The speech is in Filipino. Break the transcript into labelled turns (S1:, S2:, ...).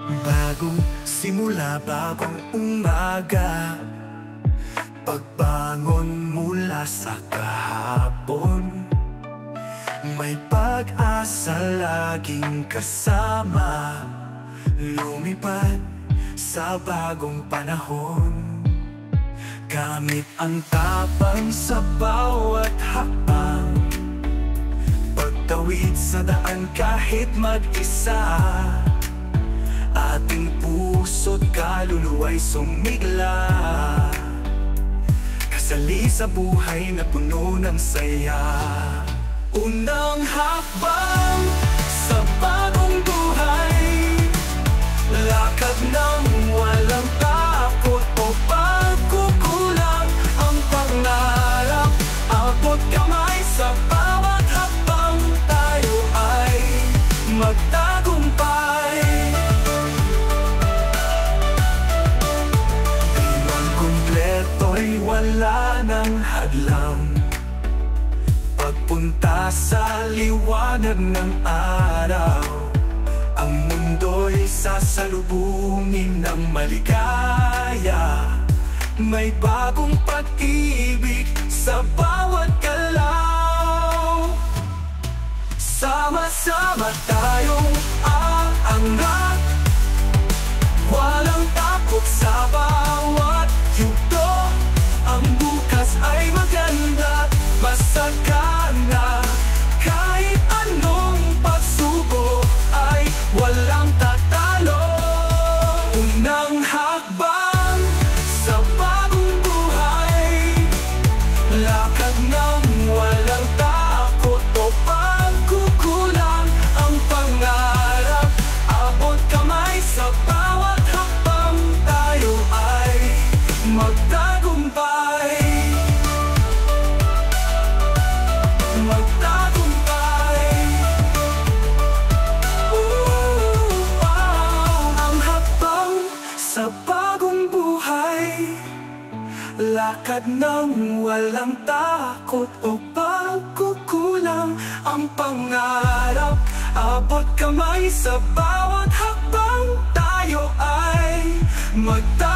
S1: Bagong simula, bagong umaga, pagbangon mula sa kahapon, may pag-asa laging kasama, lumipad sa bagong panahon. Gamit ang tapang sa bawat hakbang, pagtawid sa daan kahit mag-isa, ating puso't kaluluwa'y sumigla, kasali sa buhay na puno ng saya. Unang hakbang sa bagong buhay, lakad ng walang takot o pagkukulang, ang pangarap, abot kamay sa bawat hakbang, tayo ay magtagumpay. Di man kumpleto'y wala ng hadlang, pagpunta sa liwanag ng araw, ang mundo'y sasalubungin ng maligaya. May bagong pag-ibig sa bawat galaw. Sama-sama tayong aangat, walang takot sa bawat yugto. Ang bukas ay maganda, masagana, kahit anong pagsubok ay walang tatalo. Unang hakbang sa bagong buhay, lakad ng walang takot o pagkukulang, ang pangarap, abot kamay sa bawat hakbang, tayo ay magtagumpay. Magtagumpay. Ang hakbang sa bagong buhay, lakad ng walang takot o pagkukulang, ang pangarap, abot kamay sa bawat hakbang, tayo ay magtagumpay.